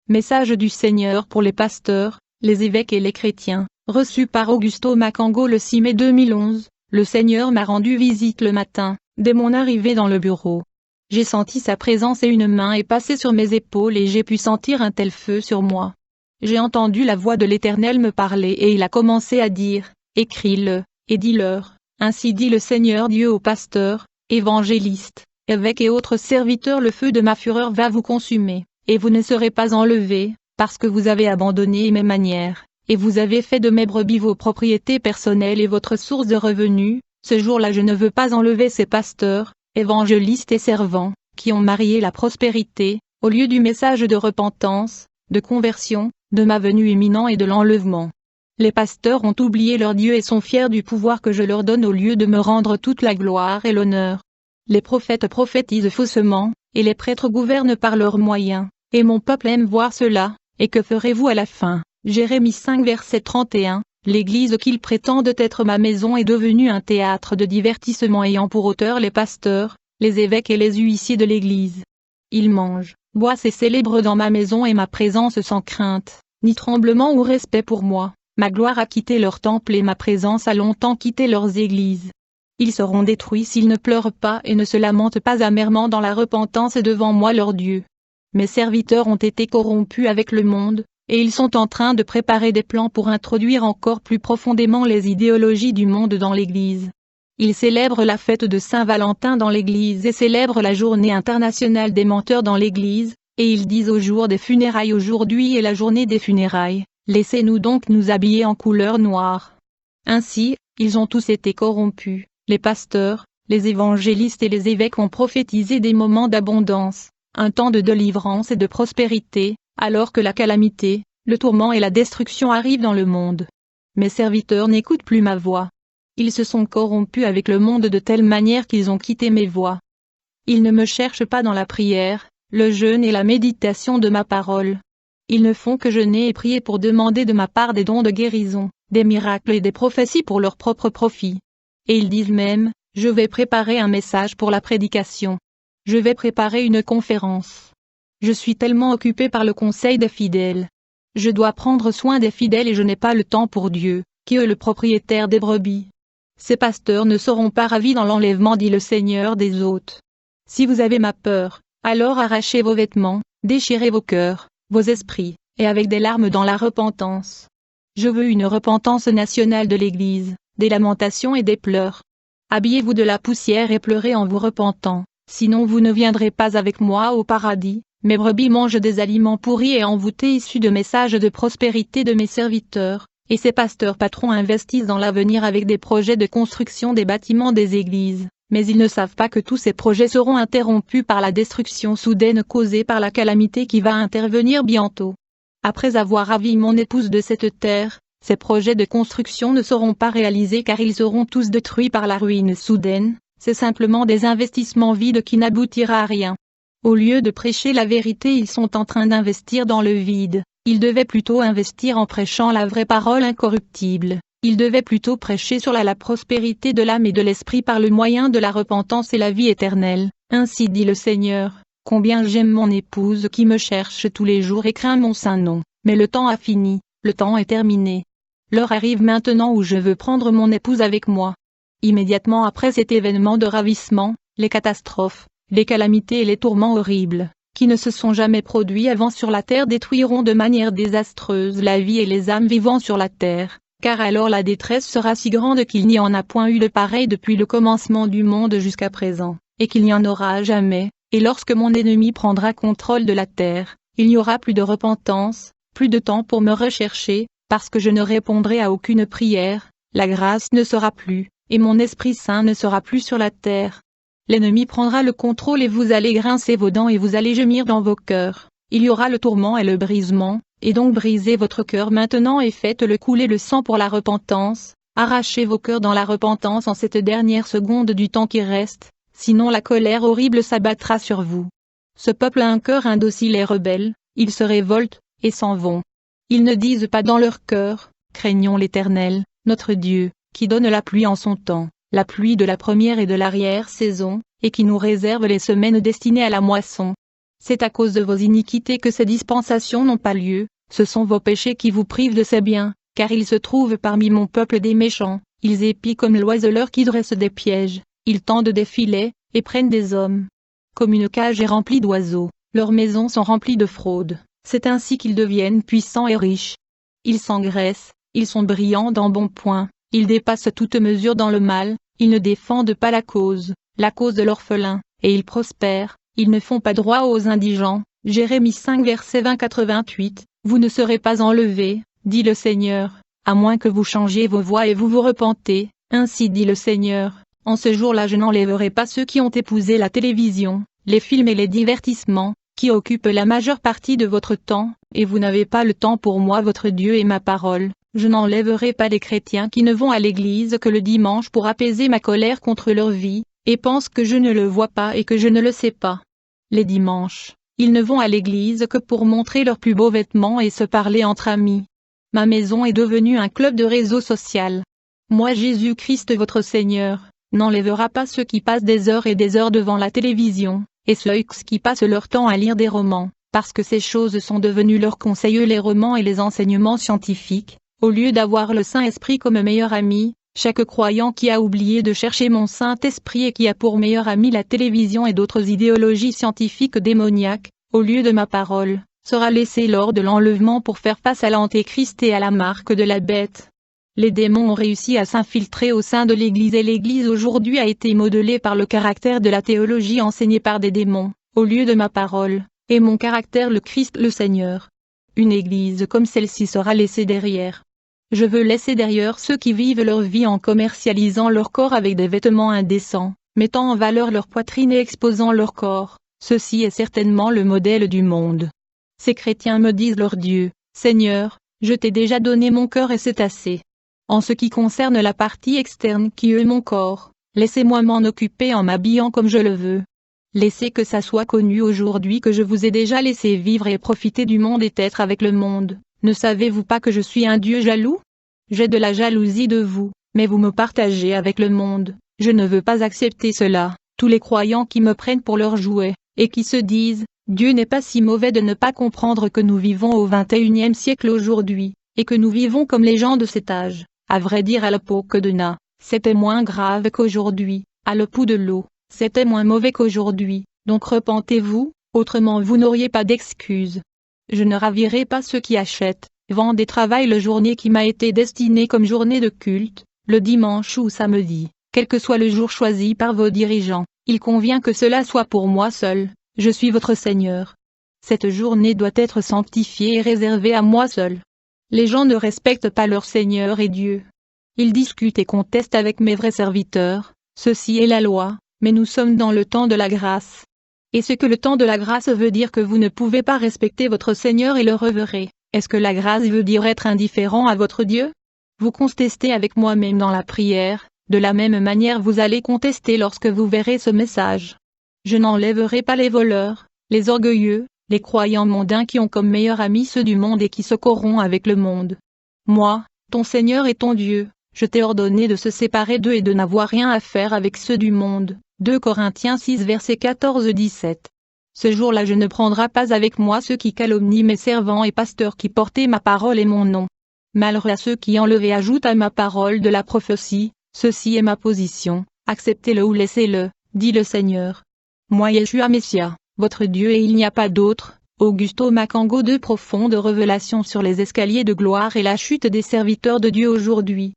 Message du Seigneur pour les pasteurs, les évêques et les chrétiens, reçu par Augusto Macango le 6 mai 2011. Le Seigneur m'a rendu visite le matin, dès mon arrivée dans le bureau. J'ai senti sa présence et une main est passée sur mes épaules et j'ai pu sentir un tel feu sur moi. J'ai entendu la voix de l'Éternel me parler et il a commencé à dire, écris-le, et dis-leur, ainsi dit le Seigneur Dieu aux pasteurs, évangélistes, évêques et autres serviteurs, le feu de ma fureur va vous consumer, et vous ne serez pas enlevés, parce que vous avez abandonné mes manières, et vous avez fait de mes brebis vos propriétés personnelles et votre source de revenus. Ce jour-là je ne veux pas enlever ces pasteurs, évangélistes et servants, qui ont marié la prospérité, au lieu du message de repentance, de conversion, de ma venue imminente et de l'enlèvement. Les pasteurs ont oublié leur Dieu et sont fiers du pouvoir que je leur donne au lieu de me rendre toute la gloire et l'honneur. Les prophètes prophétisent faussement, et les prêtres gouvernent par leurs moyens, et mon peuple aime voir cela, et que ferez-vous à la fin? Jérémie 5 verset 31, l'église qu'ils prétendent être ma maison est devenue un théâtre de divertissement ayant pour auteur les pasteurs, les évêques et les huissiers de l'église. Ils mangent, boivent et célèbrent dans ma maison et ma présence sans crainte, ni tremblement ou respect pour moi. Ma gloire a quitté leur temple et ma présence a longtemps quitté leurs églises. Ils seront détruits s'ils ne pleurent pas et ne se lamentent pas amèrement dans la repentance devant moi leur Dieu. Mes serviteurs ont été corrompus avec le monde, et ils sont en train de préparer des plans pour introduire encore plus profondément les idéologies du monde dans l'Église. Ils célèbrent la fête de Saint-Valentin dans l'Église et célèbrent la journée internationale des menteurs dans l'Église, et ils disent au jour des funérailles aujourd'hui est la journée des funérailles. Laissez-nous donc nous habiller en couleur noire. Ainsi, ils ont tous été corrompus, les pasteurs, les évangélistes et les évêques ont prophétisé des moments d'abondance, un temps de délivrance et de prospérité, alors que la calamité, le tourment et la destruction arrivent dans le monde. Mes serviteurs n'écoutent plus ma voix. Ils se sont corrompus avec le monde de telle manière qu'ils ont quitté mes voies. Ils ne me cherchent pas dans la prière, le jeûne et la méditation de ma parole. Ils ne font que jeûner et prier pour demander de ma part des dons de guérison, des miracles et des prophéties pour leur propre profit. Et ils disent même, je vais préparer un message pour la prédication. Je vais préparer une conférence. Je suis tellement occupé par le conseil des fidèles. Je dois prendre soin des fidèles et je n'ai pas le temps pour Dieu, qui est le propriétaire des brebis. Ces pasteurs ne seront pas ravis dans l'enlèvement, dit le Seigneur des hôtes. Si vous avez ma peur, alors arrachez vos vêtements, déchirez vos cœurs, vos esprits, et avec des larmes dans la repentance. Je veux une repentance nationale de l'Église, des lamentations et des pleurs. Habillez-vous de la poussière et pleurez en vous repentant, sinon vous ne viendrez pas avec moi au paradis. Mes brebis mangent des aliments pourris et envoûtés issus de messages de prospérité de mes serviteurs, et ces pasteurs patrons investissent dans l'avenir avec des projets de construction des bâtiments des églises. Mais ils ne savent pas que tous ces projets seront interrompus par la destruction soudaine causée par la calamité qui va intervenir bientôt. Après avoir ravi mon épouse de cette terre, ces projets de construction ne seront pas réalisés car ils seront tous détruits par la ruine soudaine, c'est simplement des investissements vides qui n'aboutira à rien. Au lieu de prêcher la vérité, ils sont en train d'investir dans le vide, ils devaient plutôt investir en prêchant la vraie parole incorruptible. Il devait plutôt prêcher sur la prospérité de l'âme et de l'esprit par le moyen de la repentance et la vie éternelle. Ainsi dit le Seigneur, combien j'aime mon épouse qui me cherche tous les jours et craint mon saint nom. Mais le temps a fini, le temps est terminé. L'heure arrive maintenant où je veux prendre mon épouse avec moi. Immédiatement après cet événement de ravissement, les catastrophes, les calamités et les tourments horribles, qui ne se sont jamais produits avant sur la terre détruiront de manière désastreuse la vie et les âmes vivant sur la terre. Car alors la détresse sera si grande qu'il n'y en a point eu de pareil depuis le commencement du monde jusqu'à présent, et qu'il n'y en aura jamais, et lorsque mon ennemi prendra contrôle de la terre, il n'y aura plus de repentance, plus de temps pour me rechercher, parce que je ne répondrai à aucune prière, la grâce ne sera plus, et mon Esprit Saint ne sera plus sur la terre. L'ennemi prendra le contrôle et vous allez grincer vos dents et vous allez gémir dans vos cœurs, il y aura le tourment et le brisement. Et donc brisez votre cœur maintenant et faites-le couler le sang pour la repentance, arrachez vos cœurs dans la repentance en cette dernière seconde du temps qui reste, sinon la colère horrible s'abattra sur vous. Ce peuple a un cœur indocile et rebelle, ils se révoltent, et s'en vont. Ils ne disent pas dans leur cœur, craignons l'Éternel, notre Dieu, qui donne la pluie en son temps, la pluie de la première et de l'arrière-saison, et qui nous réserve les semaines destinées à la moisson. C'est à cause de vos iniquités que ces dispensations n'ont pas lieu, ce sont vos péchés qui vous privent de ces biens, car il se trouve parmi mon peuple des méchants, ils épient comme l'oiseleur qui dresse des pièges, ils tendent des filets, et prennent des hommes. Comme une cage est remplie d'oiseaux, leurs maisons sont remplies de fraude, c'est ainsi qu'ils deviennent puissants et riches. Ils s'engraissent, ils sont brillants d'embonpoint, ils dépassent toute mesure dans le mal, ils ne défendent pas la cause de l'orphelin, et ils prospèrent, ils ne font pas droit aux indigents. Jérémie 5 verset 20-88, vous ne serez pas enlevés, dit le Seigneur, à moins que vous changiez vos voies et vous vous repentez, ainsi dit le Seigneur, en ce jour-là je n'enlèverai pas ceux qui ont épousé la télévision, les films et les divertissements, qui occupent la majeure partie de votre temps, et vous n'avez pas le temps pour moi votre Dieu et ma parole. Je n'enlèverai pas les chrétiens qui ne vont à l'église que le dimanche pour apaiser ma colère contre leur vie, et pensent que je ne le vois pas et que je ne le sais pas. Les dimanches, ils ne vont à l'église que pour montrer leurs plus beaux vêtements et se parler entre amis. Ma maison est devenue un club de réseau social. Moi Jésus-Christ votre Seigneur, n'enlèvera pas ceux qui passent des heures et des heures devant la télévision, et ceux qui passent leur temps à lire des romans, parce que ces choses sont devenues leurs conseils les romans et les enseignements scientifiques. Au lieu d'avoir le Saint-Esprit comme meilleur ami, chaque croyant qui a oublié de chercher mon Saint-Esprit et qui a pour meilleur ami la télévision et d'autres idéologies scientifiques démoniaques, au lieu de ma parole, sera laissé lors de l'enlèvement pour faire face à l'Antéchrist et à la marque de la bête. Les démons ont réussi à s'infiltrer au sein de l'Église et l'Église aujourd'hui a été modelée par le caractère de la théologie enseignée par des démons, au lieu de ma parole, et mon caractère le Christ le Seigneur. Une Église comme celle-ci sera laissée derrière. Je veux laisser derrière ceux qui vivent leur vie en commercialisant leur corps avec des vêtements indécents, mettant en valeur leur poitrine et exposant leur corps. Ceci est certainement le modèle du monde. Ces chrétiens me disent leur Dieu, Seigneur, je t'ai déjà donné mon cœur et c'est assez. En ce qui concerne la partie externe qui est mon corps, laissez-moi m'en occuper en m'habillant comme je le veux. Laissez que ça soit connu aujourd'hui que je vous ai déjà laissé vivre et profiter du monde et être avec le monde. Ne savez-vous pas que je suis un Dieu jaloux? J'ai de la jalousie de vous, mais vous me partagez avec le monde. Je ne veux pas accepter cela. Tous les croyants qui me prennent pour leur jouet, et qui se disent, Dieu n'est pas si mauvais de ne pas comprendre que nous vivons au XXIe siècle aujourd'hui, et que nous vivons comme les gens de cet âge. À vrai dire à l'époque de Na, c'était moins grave qu'aujourd'hui, à l'époux de l'eau, c'était moins mauvais qu'aujourd'hui, donc repentez-vous, autrement vous n'auriez pas d'excuses. Je ne ravirai pas ceux qui achètent, vendent et travaillent le journée qui m'a été destinée comme journée de culte, le dimanche ou samedi, quel que soit le jour choisi par vos dirigeants, il convient que cela soit pour moi seul, je suis votre Seigneur. Cette journée doit être sanctifiée et réservée à moi seul. Les gens ne respectent pas leur Seigneur et Dieu. Ils discutent et contestent avec mes vrais serviteurs, ceci est la loi, mais nous sommes dans le temps de la grâce. Et ce que le temps de la grâce veut dire que vous ne pouvez pas respecter votre Seigneur et le révérer. Est-ce que la grâce veut dire être indifférent à votre Dieu? Vous contestez avec moi-même dans la prière, de la même manière vous allez contester lorsque vous verrez ce message. Je n'enlèverai pas les voleurs, les orgueilleux, les croyants mondains qui ont comme meilleurs amis ceux du monde et qui se corrompent avec le monde. Moi, ton Seigneur et ton Dieu, je t'ai ordonné de se séparer d'eux et de n'avoir rien à faire avec ceux du monde. 2 Corinthiens 6 verset 14-17. Ce jour-là je ne prendrai pas avec moi ceux qui calomnient mes servants et pasteurs qui portaient ma parole et mon nom. Malheur à ceux qui enlèvent et ajoutent à ma parole de la prophétie, ceci est ma position, acceptez-le ou laissez-le, dit le Seigneur. Moi Yeshua Messia, votre Dieu et il n'y a pas d'autre. Augusto Macango. De profondes révélations sur les escaliers de gloire et la chute des serviteurs de Dieu aujourd'hui.